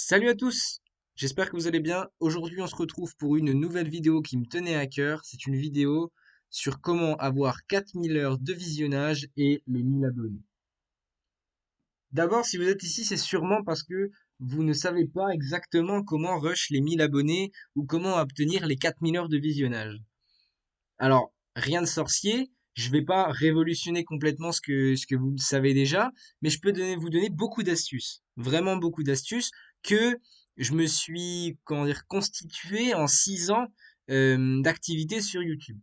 Salut à tous, j'espère que vous allez bien. Aujourd'hui, on se retrouve pour une nouvelle vidéo qui me tenait à cœur. C'est une vidéo sur comment avoir 4000 heures de visionnage et les 1000 abonnés. D'abord, si vous êtes ici, c'est sûrement parce que vous ne savez pas exactement comment rush les 1000 abonnés ou comment obtenir les 4000 heures de visionnage. Alors, rien de sorcier, je vais pas révolutionner complètement ce que vous savez déjà, mais je peux vous donner beaucoup d'astuces, vraiment beaucoup d'astuces que je me suis, comment dire, constitué en 6 ans d'activité sur YouTube.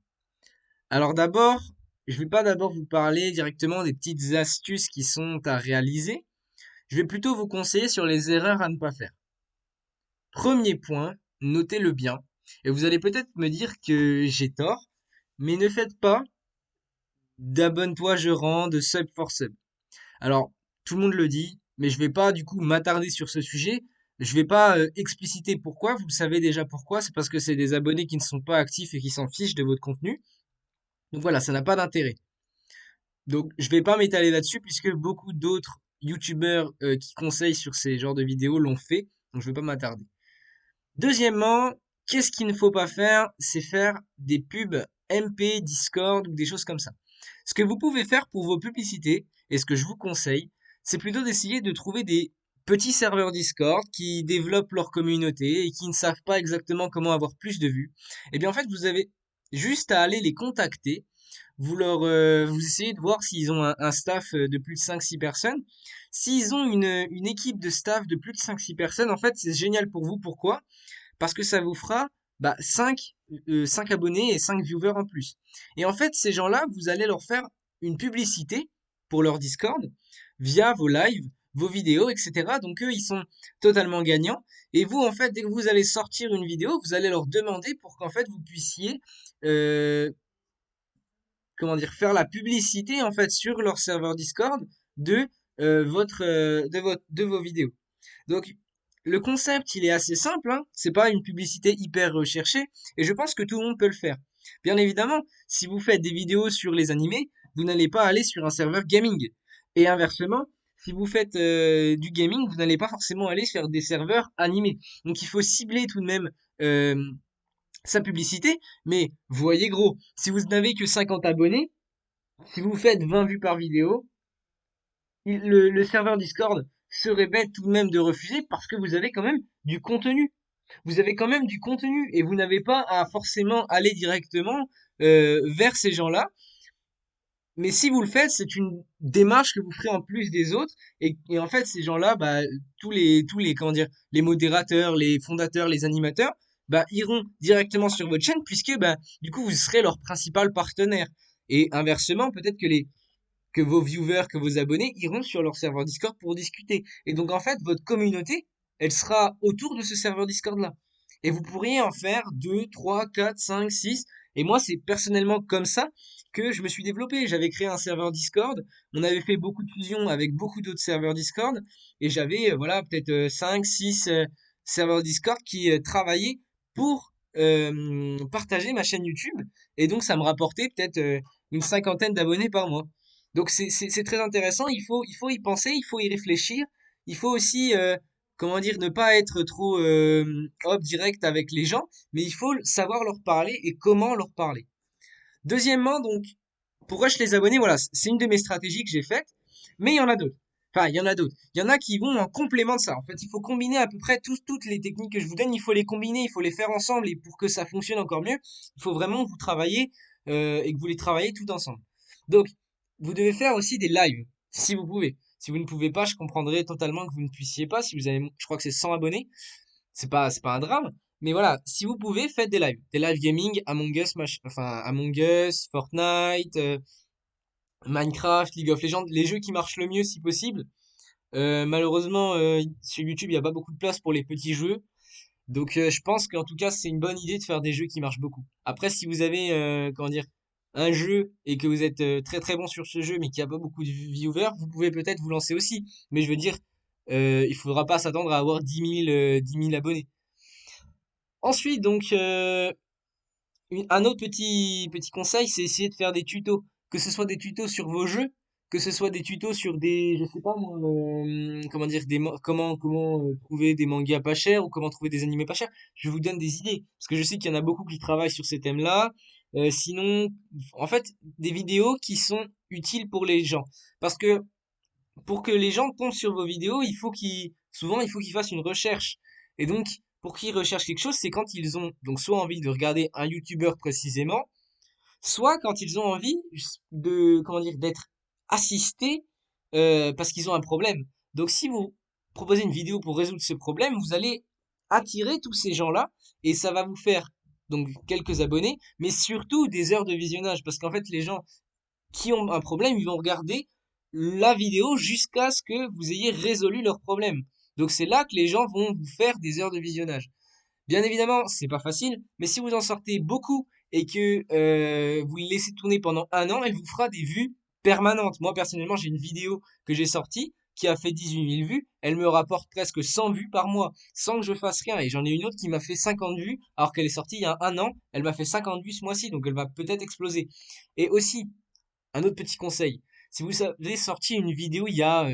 Alors d'abord, je vais pas d'abord vous parler directement des petites astuces qui sont à réaliser, je vais plutôt vous conseiller sur les erreurs à ne pas faire. Premier point, notez-le bien, et vous allez peut-être me dire que j'ai tort, mais ne faites pas d'abonne-toi, je rends, de sub for sub. Alors, tout le monde le dit, mais je vais pas du coup m'attarder sur ce sujet. Je vais pas expliciter pourquoi, vous le savez déjà pourquoi, c'est parce que c'est des abonnés qui ne sont pas actifs et qui s'en fichent de votre contenu. Donc voilà, ça n'a pas d'intérêt. Donc je vais pas m'étaler là-dessus puisque beaucoup d'autres youtubeurs qui conseillent sur ces genres de vidéos l'ont fait, donc je vais pas m'attarder. Deuxièmement, qu'est-ce qu'il ne faut pas faire? C'est faire des pubs MP, Discord ou des choses comme ça. Ce que vous pouvez faire pour vos publicités, et ce que je vous conseille, c'est plutôt d'essayer de trouver des petits serveurs Discord qui développent leur communauté et qui ne savent pas exactement comment avoir plus de vues. Eh bien, en fait, vous avez juste à aller les contacter. Vous essayez de voir s'ils ont un staff de plus de 5-6 personnes. S'ils ont une équipe de staff de plus de 5-6 personnes, en fait, c'est génial pour vous. Pourquoi? Parce que ça vous fera 5 abonnés et 5 viewers en plus. Et en fait, ces gens-là, vous allez leur faire une publicité pour leur Discord via vos lives, vos vidéos, etc. Donc eux, ils sont totalement gagnants. Et vous, en fait, dès que vous allez sortir une vidéo, vous allez leur demander pour qu'en fait vous puissiez, euh, comment dire, faire la publicité en fait sur leur serveur Discord de de vos vidéos. Donc, le concept, il est assez simple, hein. C'est pas une publicité hyper recherchée, et je pense que tout le monde peut le faire. Bien évidemment, si vous faites des vidéos sur les animés, vous n'allez pas aller sur un serveur gaming. Et inversement, si vous faites du gaming, vous n'allez pas forcément aller sur des serveurs animés. Donc, il faut cibler tout de même euh, sa publicité, mais voyez gros, si vous n'avez que 50 abonnés, si vous faites 20 vues par vidéo, le serveur Discord serait bête tout de même de refuser parce que vous avez quand même du contenu. Vous avez quand même du contenu et vous n'avez pas à forcément aller directement vers ces gens-là. Mais si vous le faites, c'est une démarche que vous ferez en plus des autres. Et en fait, ces gens-là, bah, comment dire, les modérateurs, les fondateurs, les animateurs, bah, iront directement sur votre chaîne puisque, bah, du coup, vous serez leur principal partenaire. Et inversement, peut-être que vos viewers, que vos abonnés iront sur leur serveur Discord pour discuter. Et donc en fait, votre communauté, elle sera autour de ce serveur Discord-là. Et vous pourriez en faire 2, 3, 4, 5, 6. Et moi, c'est personnellement comme ça que je me suis développé. J'avais créé un serveur Discord, on avait fait beaucoup de fusions avec beaucoup d'autres serveurs Discord, et j'avais voilà peut-être 5, 6 serveurs Discord qui travaillaient pour partager ma chaîne YouTube. Et donc ça me rapportait peut-être une cinquantaine d'abonnés par mois. Donc c'est très intéressant, il faut y penser, il faut y réfléchir, il faut aussi, comment dire, ne pas être trop hop direct avec les gens, mais il faut savoir leur parler et comment leur parler. Deuxièmement, donc, pour rush les abonnés, voilà, c'est une de mes stratégies que j'ai faites, mais il y en a d'autres. Enfin, il y en a d'autres. Il y en a qui vont en complément de ça. En fait, il faut combiner à peu près toutes les techniques que je vous donne, il faut les combiner, il faut les faire ensemble, et pour que ça fonctionne encore mieux, il faut vraiment que vous travaillez et que vous les travaillez tout ensemble. Donc, vous devez faire aussi des lives, si vous pouvez. Si vous ne pouvez pas, je comprendrai totalement que vous ne puissiez pas. Si vous avez, je crois que c'est 100 abonnés, c'est pas un drame. Mais voilà, si vous pouvez, faites des lives gaming, Among Us, enfin Among Us, Fortnite, Minecraft, League of Legends, les jeux qui marchent le mieux si possible. Malheureusement, sur YouTube, il n'y a pas beaucoup de place pour les petits jeux. Donc, je pense qu'en tout cas, c'est une bonne idée de faire des jeux qui marchent beaucoup. Après, si vous avez, comment dire, un jeu et que vous êtes très très bon sur ce jeu, mais qu'il n'y a pas beaucoup de viewers, vous pouvez peut-être vous lancer aussi. Mais je veux dire, il faudra pas s'attendre à avoir 10 000 abonnés. Ensuite, donc, un autre petit conseil, c'est essayer de faire des tutos. Que ce soit des tutos sur vos jeux, que ce soit des tutos sur des, je sais pas moi, comment dire, comment trouver des mangas pas chers ou comment trouver des animés pas chers. Je vous donne des idées parce que je sais qu'il y en a beaucoup qui travaillent sur ces thèmes-là. Sinon, en fait, des vidéos qui sont utiles pour les gens. Parce que pour que les gens tombent sur vos vidéos, souvent, il faut qu'ils fassent une recherche. Et donc, pour qu'ils recherchent quelque chose, c'est quand ils ont donc soit envie de regarder un YouTuber précisément, soit quand ils ont envie de, comment dire, d'être assistés parce qu'ils ont un problème. Donc, si vous proposez une vidéo pour résoudre ce problème, vous allez attirer tous ces gens-là et ça va vous faire donc quelques abonnés, mais surtout des heures de visionnage parce qu'en fait, les gens qui ont un problème, ils vont regarder la vidéo jusqu'à ce que vous ayez résolu leur problème. Donc c'est là que les gens vont vous faire des heures de visionnage. Bien évidemment, c'est pas facile, mais si vous en sortez beaucoup et que vous le laissez tourner pendant un an, elle vous fera des vues permanentes. Moi personnellement, j'ai une vidéo que j'ai sortie qui a fait 18 000 vues, elle me rapporte presque 100 vues par mois, sans que je fasse rien. Et j'en ai une autre qui m'a fait 50 vues, alors qu'elle est sortie il y a un an, elle m'a fait 50 vues ce mois-ci, donc elle va peut-être exploser. Et aussi, un autre petit conseil, si vous avez sorti une vidéo il y a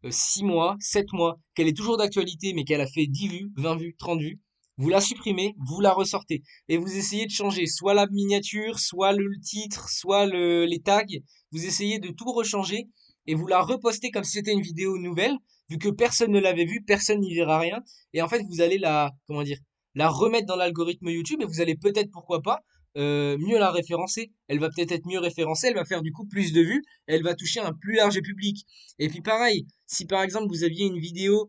6 mois, 7 mois, qu'elle est toujours d'actualité, mais qu'elle a fait 10 vues, 20 vues, 30 vues, vous la supprimez, vous la ressortez. Et vous essayez de changer soit la miniature, soit le titre, soit les tags. Vous essayez de tout rechanger et vous la repostez comme si c'était une vidéo nouvelle, vu que personne ne l'avait vue, personne n'y verra rien. Et en fait, vous allez comment dire, la remettre dans l'algorithme YouTube et vous allez peut-être, pourquoi pas, mieux la référencer. Elle va peut-être être mieux référencée, elle va faire du coup plus de vues, elle va toucher un plus large public. Et puis pareil, si par exemple vous aviez une vidéo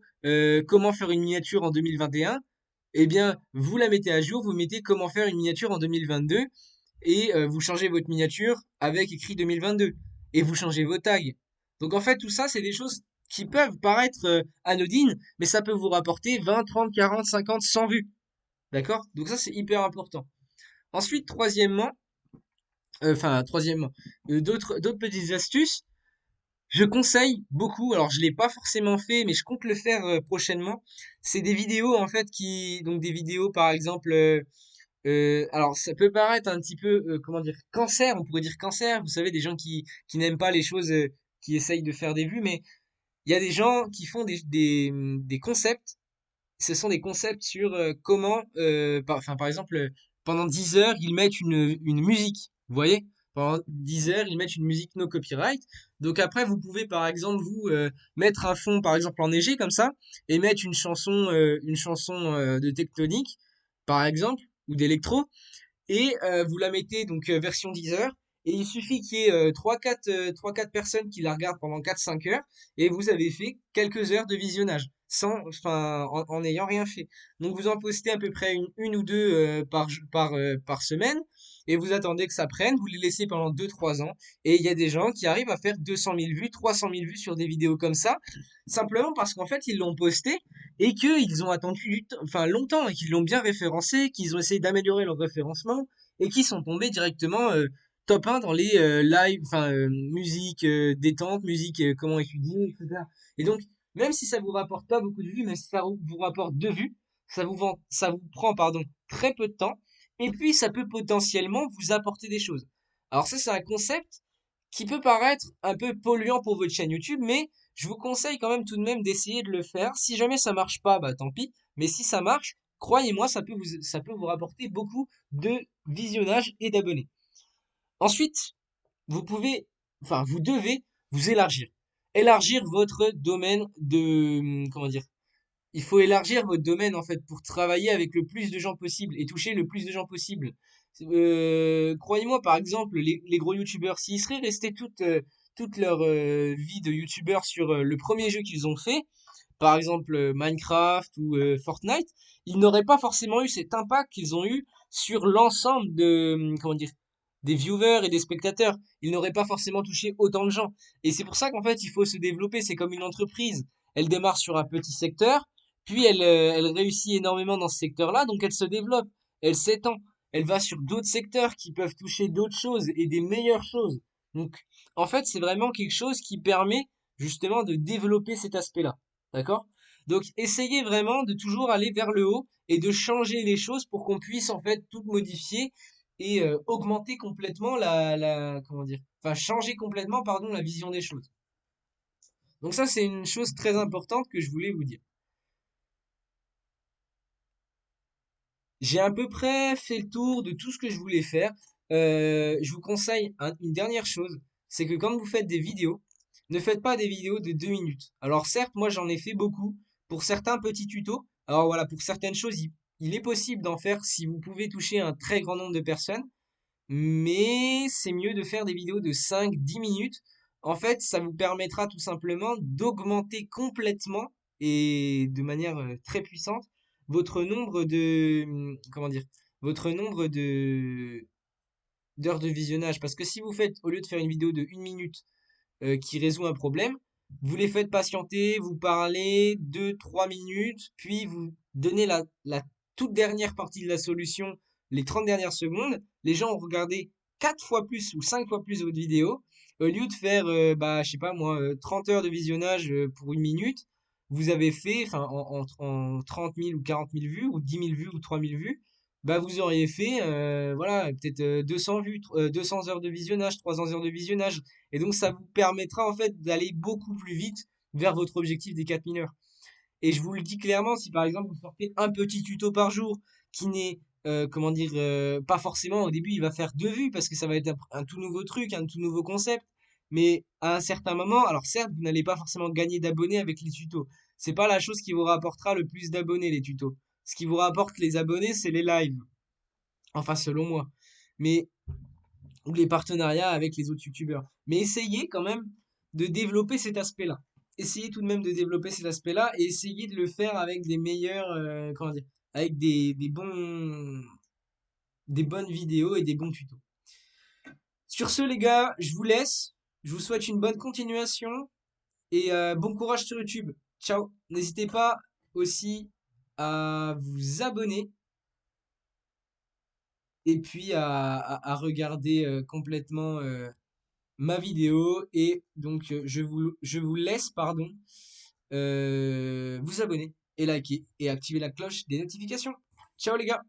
comment faire une miniature en 2021, eh bien vous la mettez à jour, vous mettez comment faire une miniature en 2022 et vous changez votre miniature avec écrit 2022 et vous changez vos tags. Donc en fait tout ça c'est des choses qui peuvent paraître anodines, mais ça peut vous rapporter 20, 30, 40, 50, 100 vues. D'accord? Donc ça c'est hyper important. Ensuite, troisièmement, d'autres petites astuces. Je conseille beaucoup, alors je l'ai pas forcément fait, mais je compte le faire prochainement. C'est des vidéos en fait donc des vidéos par exemple, alors ça peut paraître un petit peu, comment dire, cancer, on pourrait dire cancer. Vous savez, des gens qui n'aiment pas les choses, qui essayent de faire des vues, mais il y a des gens qui font des concepts. Ce sont des concepts sur comment, par exemple, pendant 10 heures, ils mettent une musique. Vous voyez? Pendant 10 heures, ils mettent une musique no copyright. Donc après, vous pouvez, par exemple, vous mettre un fond, par exemple, enneigé comme ça, et mettre une chanson de tectonique, par exemple, ou d'électro et vous la mettez donc version 10 heures et il suffit qu'il y ait 3-4 personnes qui la regardent pendant 4-5 heures et vous avez fait quelques heures de visionnage en n'ayant rien fait. Donc vous en postez à peu près une ou deux par semaine et vous attendez que ça prenne, vous les laissez pendant 2-3 ans et il y a des gens qui arrivent à faire 200 000 vues, 300 000 vues sur des vidéos comme ça, simplement parce qu'en fait ils l'ont posté et qu'ils ont attendu longtemps et qu'ils l'ont bien référencé, qu'ils ont essayé d'améliorer leur référencement et qui sont tombés directement top 1 dans les live, musique détente, musique comment étudier, etc. Et donc, même si ça vous rapporte pas beaucoup de vues, même si ça vous rapporte 2 vues, ça vous prend, pardon, très peu de temps, et puis ça peut potentiellement vous apporter des choses. Alors ça, c'est un concept qui peut paraître un peu polluant pour votre chaîne YouTube, mais je vous conseille quand même tout de même d'essayer de le faire. Si jamais ça marche pas, bah tant pis. Mais si ça marche, croyez-moi, ça peut vous rapporter beaucoup de visionnage et d'abonnés. Ensuite, vous pouvez, vous devez vous élargir. Élargir votre domaine comment dire, il faut élargir votre domaine en fait pour travailler avec le plus de gens possible et toucher le plus de gens possible. Croyez-moi, par exemple, les gros youtubeurs, s'ils seraient restés toute leur vie de youtubeurs sur le premier jeu qu'ils ont fait, par exemple Minecraft ou Fortnite, ils n'auraient pas forcément eu cet impact qu'ils ont eu sur l'ensemble comment dire, des viewers et des spectateurs. Ils n'auraient pas forcément touché autant de gens. Et c'est pour ça qu'en fait, il faut se développer. C'est comme une entreprise. Elle démarre sur un petit secteur, puis elle réussit énormément dans ce secteur-là, donc elle se développe, elle s'étend, elle va sur d'autres secteurs qui peuvent toucher d'autres choses et des meilleures choses. Donc, en fait, c'est vraiment quelque chose qui permet justement de développer cet aspect-là. D'accord? Donc, essayez vraiment de toujours aller vers le haut et de changer les choses pour qu'on puisse en fait tout modifier et augmenter complètement comment dire, enfin changer complètement, pardon, la vision des choses. Donc ça, c'est une chose très importante que je voulais vous dire. J'ai à peu près fait le tour de tout ce que je voulais faire. Je vous conseille une dernière chose, c'est que quand vous faites des vidéos, ne faites pas des vidéos de 2 minutes. Alors certes, moi j'en ai fait beaucoup pour certains petits tutos. Alors voilà, pour certaines choses, il est possible d'en faire si vous pouvez toucher un très grand nombre de personnes, mais c'est mieux de faire des vidéos de 5-10 minutes. En fait, ça vous permettra tout simplement d'augmenter complètement et de manière très puissante votre nombre de, comment dire, votre nombre de d'heures de visionnage. Parce que si vous faites, au lieu de faire une vidéo de 1 minute qui résout un problème, vous les faites patienter, vous parlez 2-3 minutes, puis vous donnez la toute dernière partie de la solution, les 30 dernières secondes. Les gens ont regardé 4 fois plus ou 5 fois plus votre vidéo. Au lieu de faire, bah, je sais pas moi, 30 heures de visionnage pour 1 minute, vous avez fait, enfin, en 30 000 ou 40 000 vues, ou 10 000 vues, ou 3 000 vues, bah, vous auriez fait, voilà, peut-être 200 vues, 200 heures de visionnage, 300 heures de visionnage. Et donc, ça vous permettra en fait d'aller beaucoup plus vite vers votre objectif des 4000 heures. Et je vous le dis clairement, si par exemple vous sortez un petit tuto par jour qui n'est, comment dire, pas forcément au début, il va faire 2 vues parce que ça va être un tout nouveau truc, un tout nouveau concept. Mais à un certain moment, alors certes, vous n'allez pas forcément gagner d'abonnés avec les tutos. C'est pas la chose qui vous rapportera le plus d'abonnés, les tutos. Ce qui vous rapporte les abonnés, c'est les lives. Enfin, selon moi. Mais ou les partenariats avec les autres youtubeurs. Mais essayez quand même de développer cet aspect-là. Essayez tout de même de développer cet aspect-là et essayez de le faire avec des meilleurs, comment dire, avec des bonnes vidéos et des bons tutos. Sur ce, les gars, je vous laisse. Je vous souhaite une bonne continuation et bon courage sur YouTube. Ciao. N'hésitez pas aussi à vous abonner et puis à regarder complètement ma vidéo et donc je vous laisse pardon vous abonner et liker et activer la cloche des notifications. Ciao les gars!